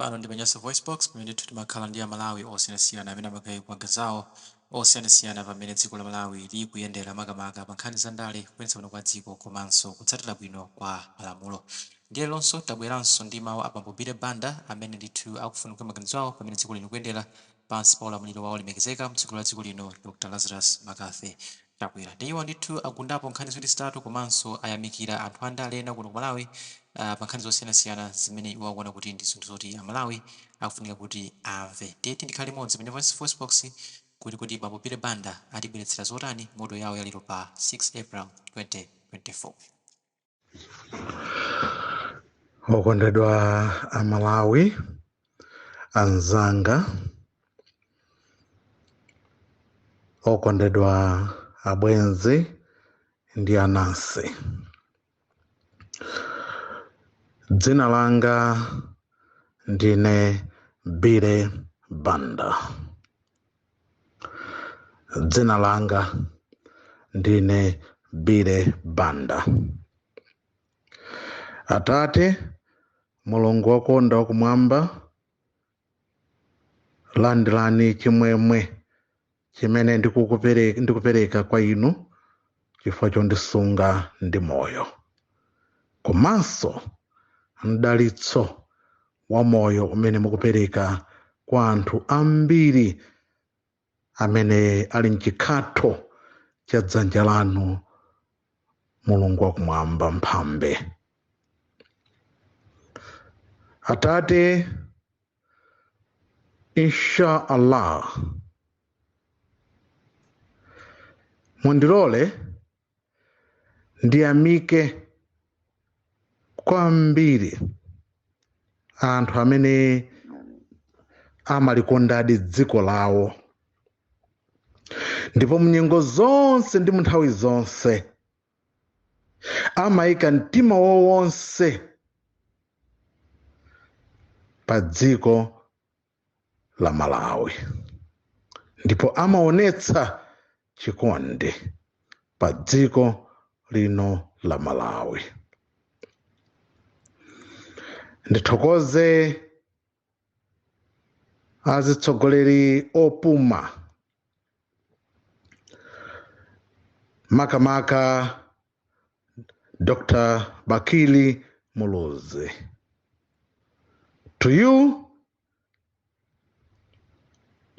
Banda ndi Nyasa VoiceBox pamene timakhala ndi Malawi osiyanasiyana amene amagawa gazawo osiyanasiyana pamene dziko la Malawi likuyendera makamaka pa nkhani za ndale kuyendetsa bwino kwa dziko komanso kutsatira bwino kwa malamulo. Ndiye lonso tabweranso ndi mawu abambo Banda amene ndithu akufuna kugawa maganizo awo pamene dziko lino kuyendera pansi pa ulamuliro wawo olemekezeka mtsogoleri wa dziko lino Dr. Lazarus Makafe Chakwera. Ndiye ndithu agundapo nkhani zitatu komanso ayamikira anthu andale ena kuno ku Malawi pa nkhani zosiyanasiyana zimene iwo akuona kuti ndi zinthu zoti Amalawi akufunika kuti amve. Tiyeni ndikhale limodzi pamene VoiceBox kuti bambo Banda atibweretsera zotani moto yawo yalero pa 6 April 2024. Okondedwa Amalawi anzanga, okondedwa abwenzi ndi anansi, dzina langa ndine Banda. Dzina langa ndine Banda. Atate Mulungu wakonda wakumwamba, landirani chimwemwe chimene ndikupereka kwa inu chifukwa chondisunga ndi moyo, komanso mdalitso wa moyo umene mukupereka kwa anthu ambiri amene ali mchikhatho cha dzanja lanu, Mulungu wakumwamba mphambe. Atate, insha Allah, mundilole ndiyamike kwambiri anthu amene amalikondadi dziko lawo, ndipo mnyengo zonse ndi munthawi zonse amayika mtima wawo wonse pa dziko la Malawi, ndipo amaonetsa chikondi pa dziko lino la Malawi. Ndithokoze azitsogoleri opuma, makamaka Dr. Bakili Muluzi. To you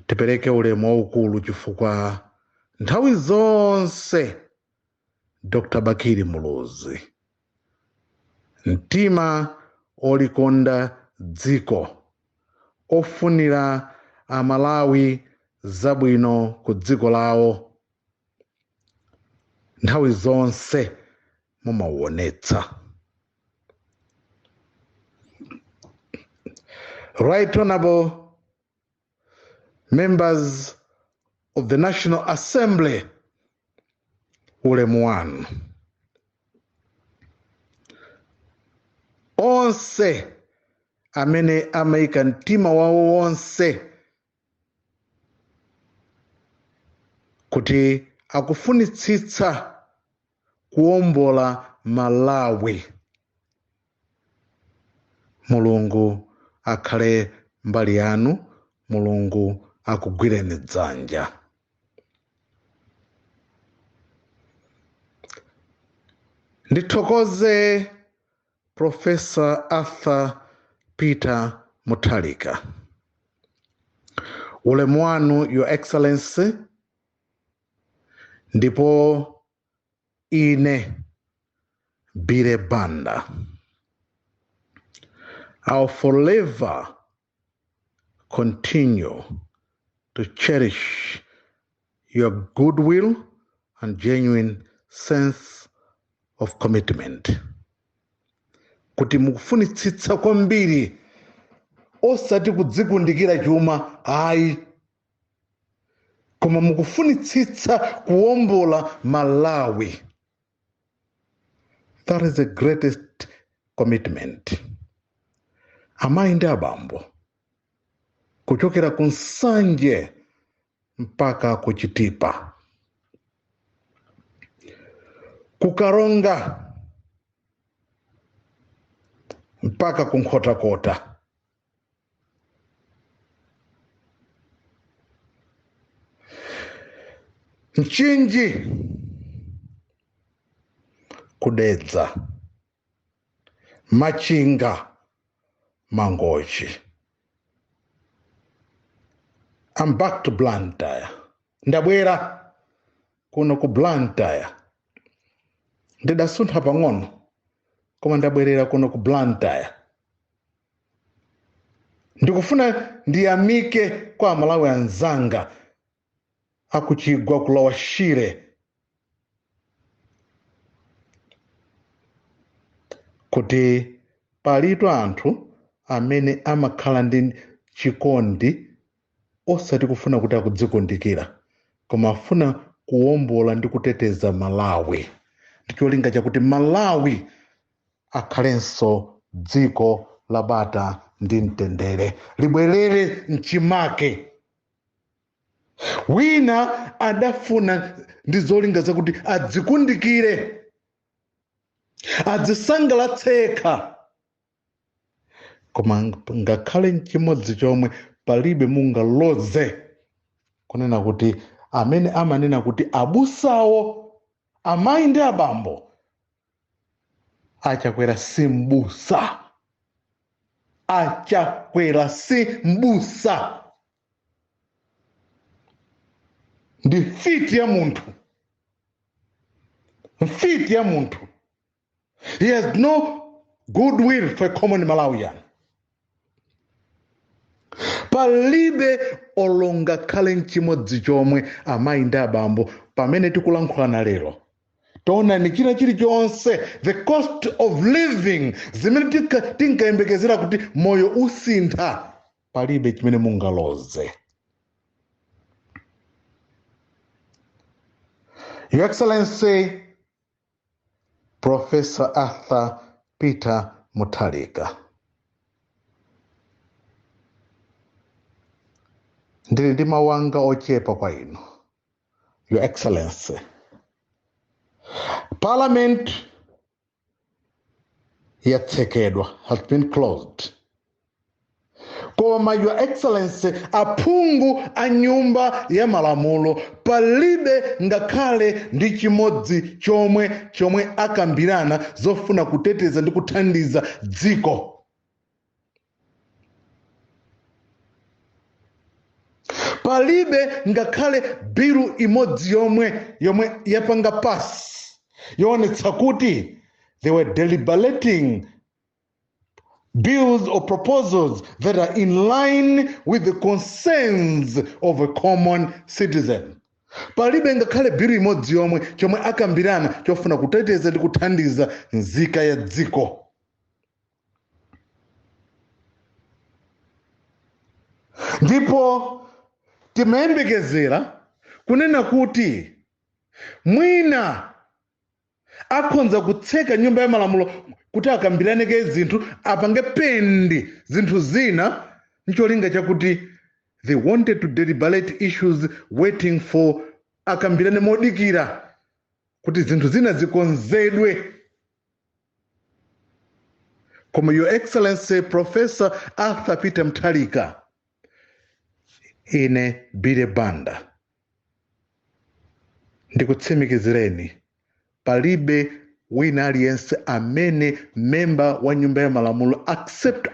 tipereke ulemu waukulu chifukwa nthawi zonse Dr. Bakili Muluzi, mtima olikonda dziko, ofunira Amalawi zabwino ku dziko lawo, nthawi zonse mumauonetsa. Right Honorable members of the National Assembly, ulemu wanu. Onse amene amayika mtima wawo wonse kuti akufunitsitsa kuwombola Malawi, Mulungu akhale mbali yanu, Mulungu akugwireni dzanja. Ndithokoze Professor Arthur Peter Mutharika. Ulemu wanu, Your Excellency, ndipo ine Banda, I'll forever continue to cherish your goodwill and genuine sense of commitment. Kuti mukufunitsitsa kwambiri osati kudzikundikira chuma ayi, koma mukufunitsitsa kuwombola Malawi. That is the greatest commitment. Amayi ndi abambo, kuchokera ku Nsanje mpaka ku Chitipa, ku Karonga mpaka ku Nkhotakota, mchinji, kudedza, machinga, mangochi. I'm back to Blantyre. Ndabwera kuno ku Blantyre. Ndidasuntha pang'ono koma ndabwerera kuno ku Blantyre. Ndikufuna ndiyamike kwa Malawi anzanga akuchigwa kulowa shire kuti palitu anthu amene amakhala ndi chikondi osati kufuna kuti akudzikundikira koma afuna kuwombola ndi kuteteza Malawi ndi cholinga chakuti Malawi akhalenso dziko la bata ndi mtendere, libwerere mchimake. Wina adafuna ndi zolinga zakuti adzikundikire, adzisangalatseka, koma ngakhale chimodzi chomwe palibe mungaloze kunena kuti amene amanena kuti abusawo, amayi ndi abambo, achakwera si mbusa. Achakwera si mbusa. Ndi fiti ya munthu. Fiti ya munthu. He has no goodwill for a common Malawian. Palibe olonga khale nchimodzi chomwe amayi ndi abambo pamene tikulankhulana lero. Tona ni china chilichonse, the cost of living, zimene tinkayembekezera kuti moyo usintha, palibe chimene mungaloze. Your Excellency, Professor Arthur Peter Mutharika. Ndili ndi mawanga ochepa kwa inu. Your Excellency. Parliament yatsekedwa, has been closed. Koma Your Excellency, aphungu a nyumba ya malamulo palibe ngakhale ndi chimodzi chomwe akambirana zofuna kuteteza ndi kuthandiza dziko. Palibe ngakhale biru imodzi yomwe yapanga pasi yonetsa kuti they were deliberating bills or proposals that are in line with the concerns of a common citizen. Palibe ngakhale biru imodzi chomwe akambirana chofuna kuteteza ndi kuthandiza nzika ya dziko. Ndipo timayembekezera kunena kuti mwina akhonza kutseka nyumba ya malamulo kuti akambiraneke zinthu apange pendi zinthu zina ncholinga chakuti they wanted to deliberate issues waiting for akambirane modikira kuti zinthu zina zikonzedwe. Koma Your Excellency Professor Arthur Peter Mutharika, ine Bile Banda, ndikutsimikizireni palibe wina aliyense amene memba wa nyumba ya malamulo except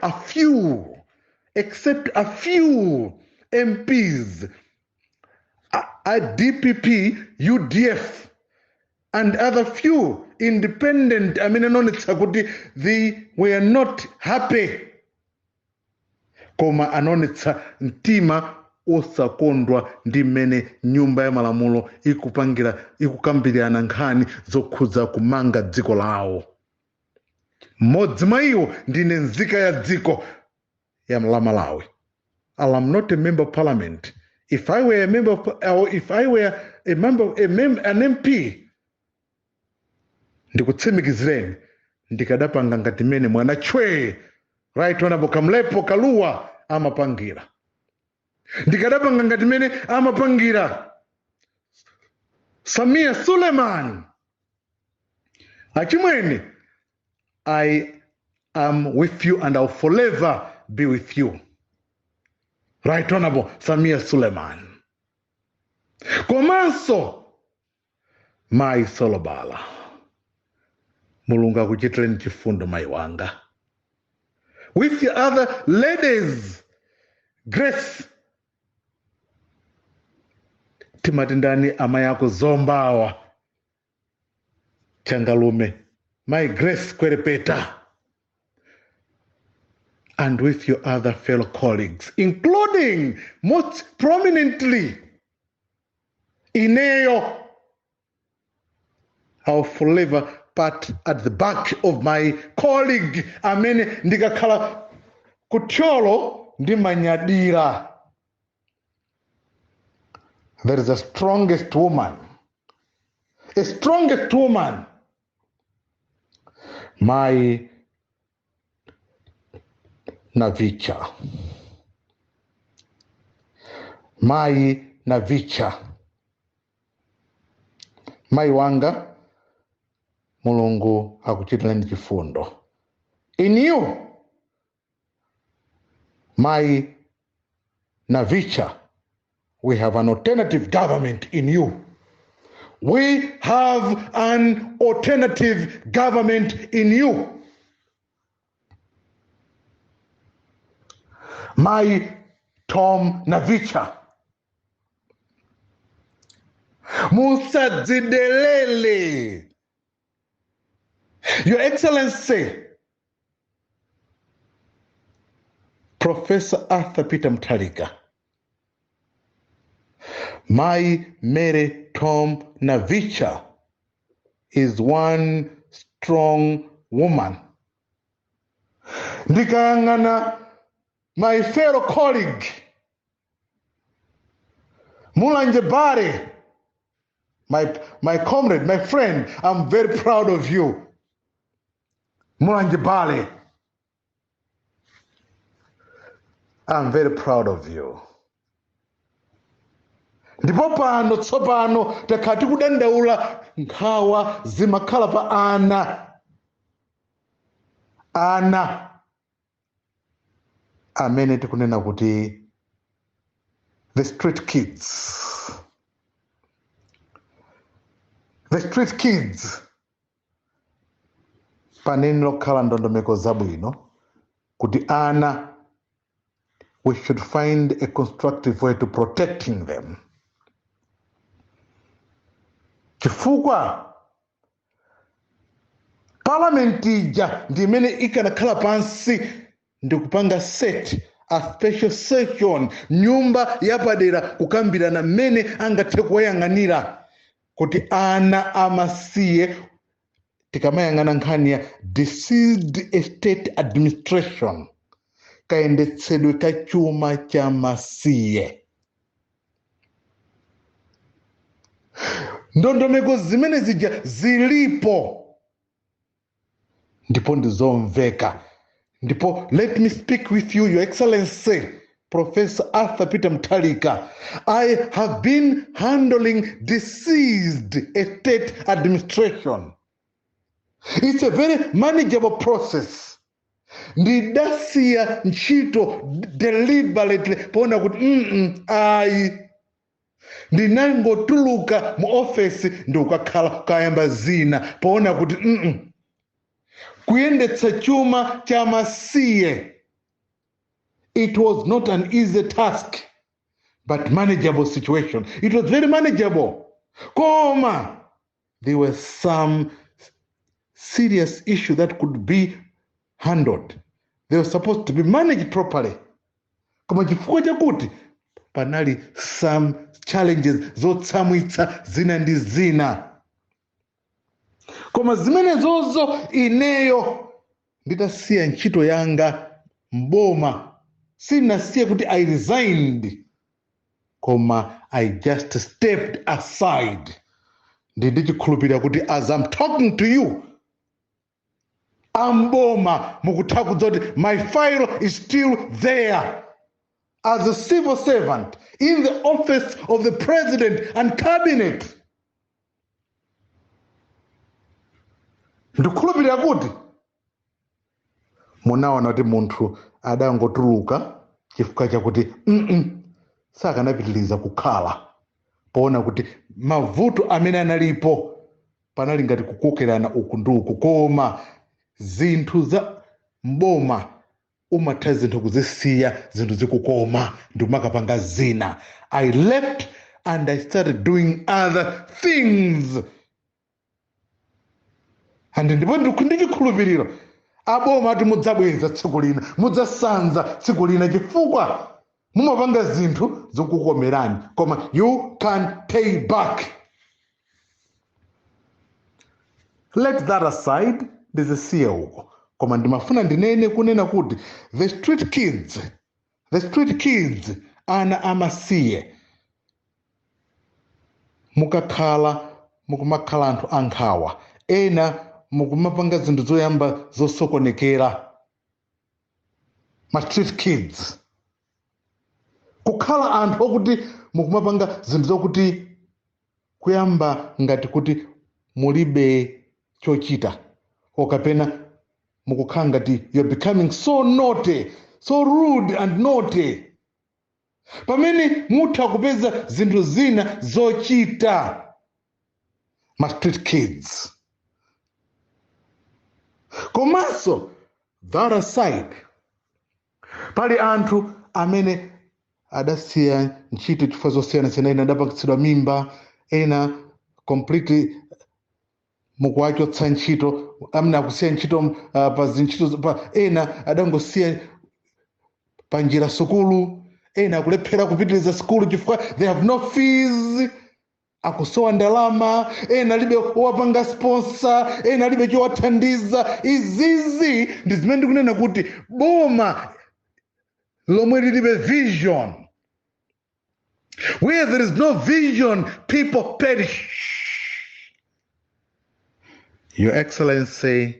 a few MPs, DPP, UDF, and other few independent, anonetsa kuti they were not happy. Koma anonetsa mtima osakondwa ndi mmene nyumba ya malamulo ikukambirana nkhani zokhudza kumanga dziko lawo. Mmodzi mwa iwo ndine nzika ya dziko ya Malawi. I'm not a member of parliament. If I were a member of, or if I were an MP, ndikutsimikizireni ndikadapanga ngati mene mwana chwe right honorable Kamlepo Kaluwa amapangira. Ndikadapanga ngati mene amapangira Samia Suleiman achimwene. I am with you and I'll forever be with you. Right honorable Samia Suleiman. Komanso Mai Solobala. Mulungu akuchitireni chifundo mai wanga. With the other ladies, Grace. Timati ndani ama yako zombawa. Changalume. My Grace Kwerepeta. And with your other fellow colleagues, including most prominently Ineyo. I'll forever pat at the back of my colleague amene ndikakhala kutyolo ndimanyadira. There is a strongest woman, my Navicha. Mai wanga, Mulungu akuchitireni chifundo. In you, my Navicha, we have an alternative government in you. We have an alternative government in you. My Tom Navicha. Musa Zidelele. Your Excellency, Professor Arthur Peter Mutharika. My Mary Tom Navicha is one strong woman. Ndikayangana my fellow colleague, Mulanje Bare, my comrade, my friend, I'm very proud of you. Mulanje Bare, I'm very proud of you. Ndipo pano tsopano takati kudandaula nkhawa zimakhala pa ana amene tikunena kuti the street kids paneni lokhala ndondomeko zabwino kuti ana, we should find a constructive way to protecting them. Chifukwa parliament ija ndimene ikanakhala pansi ndikupanga set a special session, nyumba yapadera kukambirana mmene angathe kuwayang'anira kuti ana amasiye, tikamayang'ana nkhani ya deceased estate administration, kayendetsedwe ka chuma cha masiye. Ndondomeko zimene zija zilipo ndipo ndizomveka. Ndipo let me speak with you, Your Excellency, Professor Arthur Peter Mutharika. I have been handling deceased estate administration. It's a very manageable process. Ndidasiya ntchito deliberately pona kuti ndinangotuluka mu office ndikukakhala kayamba zina pona kuti kuyendetsa chuma cha masiye. It was not an easy task, but manageable situation. It was very manageable. Koma, there were some serious issues that could be handled. They were supposed to be managed properly. Koma chifukwa chakuti panali some challenges zotsamwitsa zina ndi zina. Koma zimene zozo ineyo ndidasiya ntchito yanga mboma. Sinasiya kuti I resigned. Koma I just stepped aside. Ndichikhulupirira kuti as I'm talking to you, amboma mukuthakuza kuti my file is still there. As a civil servant in the office of the president and cabinet. Ndikhulupirira kuti munaona kuti munthu adangotuluka chifukwa chakuti sakanapitiliza kukhala poona kuti mavuto amene analipo panali ngati kukokerana uku ndi uku, koma zinthu za mboma umatha zinthu kuzisiya zinthu zikukoma ndi kumakapanga zina. I left and I started doing other things. And ndipo ndichikhulupiriro aboma ati mudzabweza tsiku lina, mudzasanza tsiku lina, chifukwa mumapanga zinthu zikukomerani, koma you can pay back. Let that aside, ndizisiye uko. Koma ndimafuna ndinene kunena kuti the street kids ana amasiye mukumakhala anthu ankhawa, ena mukumapanga zinthu zoyamba zosokonekera. Ma street kids kukhala anthu okuti mukumapanga zinthu zokuti kuyamba ngati kuti mulibe chochita, okapena mukukhala ngati you're becoming so naughty, so rude and naughty, pamene mutha kupeza zinthu zina zochita. Ma street kids. Komanso that aside, pali anthu amene adasiya ntchito chifukwa zosiyanasiyana, ena adapakitsidwa mimba, ena completely mukuachotsa ntchito, amene akusiya ntchito pa zintchito, ena adangosiya pa njira sukulu, ena akulephera kupitiriza sukulu chifukwa they have no fees, akusowa ndalama, ena alibe wapanga sponsor, ena alibe chowathandiza. Izizi ndi zimene ndikunena kuti boma lomwe lilibe vision. Where there is no vision, people perish. Your Excellency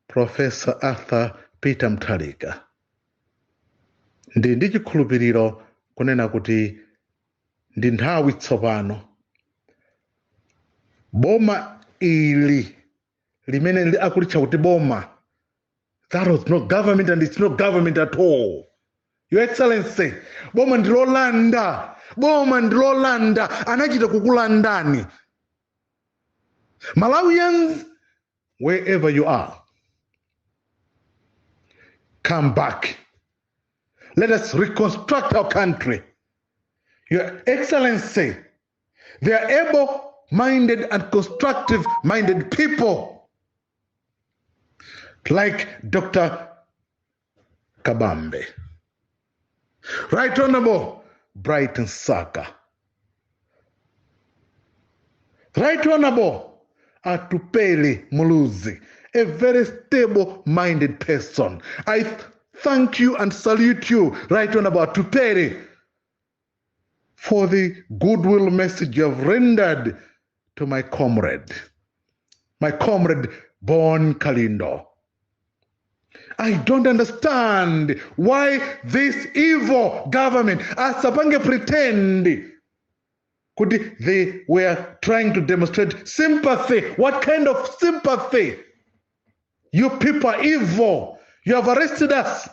Professor Arthur Peter Mutharika, ndi chikhulupiriro kunena kuti ndi nthawi tsopano boma ili limene akulitcha kuti boma, that was not government and it's not government at all. Your Excellency, boma ndilolanda, anachita kukulandani. Malawians, wherever you are, come back. Let us reconstruct our country. Your Excellency, they are able-minded and constructive-minded people like Dr. Kabambe, Right Honorable Brighton Saka, Right Honorable Atupeli Muluzi, a very stable-minded person. I thank you and salute you, Right Honorable Atupeli, for the goodwill message you have rendered to my comrade Bon Kalindo. I don't understand why this evil government, Asapange pretend, could they were trying to demonstrate sympathy. What kind of sympathy? You people are evil. You have arrested us.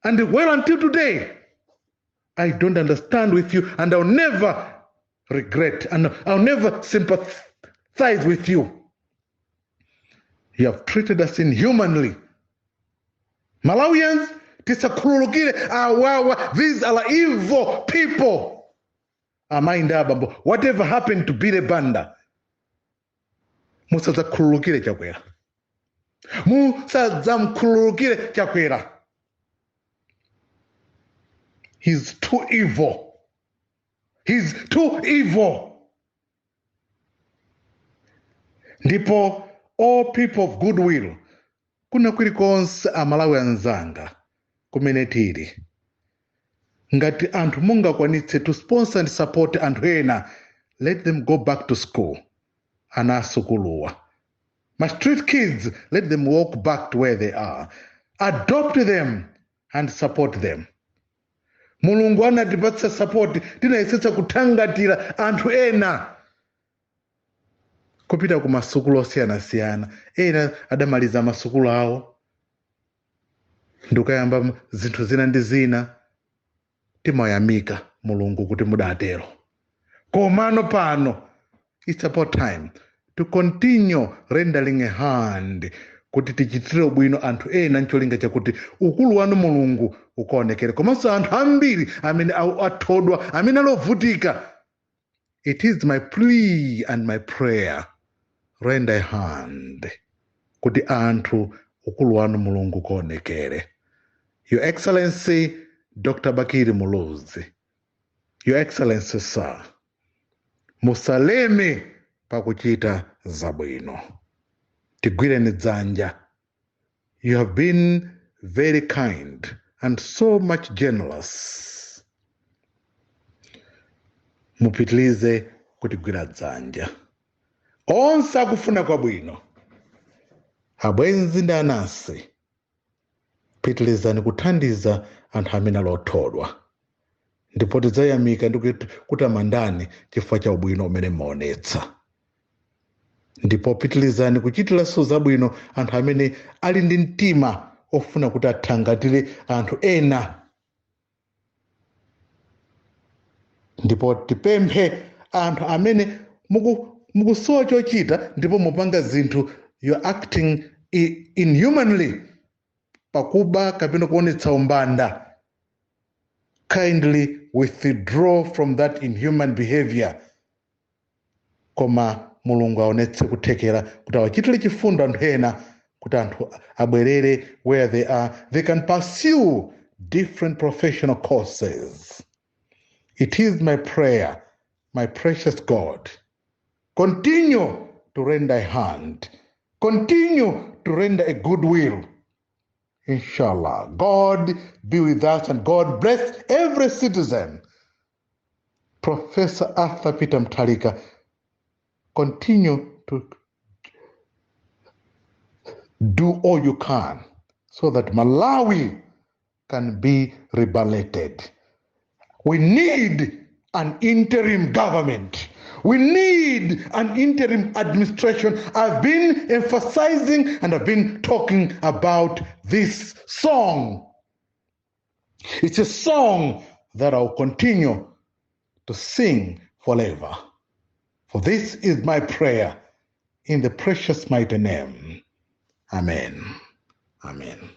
And well, until today, I don't understand with you, and I'll never regret, and I'll never sympathize with you. You have treated us inhumanly. Malawians, these are evil people. Whatever happened to be the Banda, musazakhululukire chakwera. Musazamkhululukire chakwera. He's too evil. He's too evil. Ndipo all people of goodwill, kuna kulikonse amalawi anzanga kumene tili, ngati anthu mungakwanitse to sponsor and support anthu ena, let them go back to school. Ana asukuluwa. My street kids, let them walk back to where they are. Adopt them and support them. Mulungu anatipatsa support, tinayesetsa kuthangatira anthu ena kupita ku masukulu osiyanasiyana. Ena adamaliza masukulu awo ndikayamba zinthu zina ndi zina, timayamika Mulungu kuti mudatero. Komano pano, it's about time to continue rendering a hand kuti tichitire ubwino anthu ena ncholinga chakuti ukulu wanu mulungu ukaonekere komanso anthu ambiri amene athodwa amene alovutika. It is my plea and my prayer, render a hand kuti anthu ukulu wanu mulungu ukaonekere. Your Excellency Dr. Bakiri Muluzi, Your Excellency Sir, musaleme pakuchita zabwino. Tigwireni dzanja. You have been very kind and so much generous. Mupitilize kutigwira dzanja. Onse akufuna kwabwino. Abwenzi ndi anansi. Pitilizani kuthandiza anthu amene alothodwa. Ndipo tidzayamika ndi kutamandani chifukwa cha ubwino umene muonetsa. Ndipo pitilizani kuchitiranso zabwino anthu amene ali ndi mtima ofuna kuti athangatire anthu ena. Ndipo tipemphe anthu amene mukusowa chochita ndipo mupanga zinthu, you're acting inhumanly, pakuba kapena kuonetsa umbanda. Kindly withdraw from that inhuman behavior. Koma mulungu aonetse kuthekera kuti awachitire chifundo anthu ena kuti anthu abwerere where they are. They can pursue different professional courses. It is my prayer, my precious God, continue to render a hand, continue to render a goodwill. Inshallah, God be with us and God bless every citizen. Professor Arthur Peter Mutharika, continue to do all you can so that Malawi can be rehabilitated. We need an interim government. We need an interim administration. I've been emphasizing and I've been talking about this song. It's a song that I'll continue to sing forever. For this is my prayer in the precious mighty name. Amen. Amen.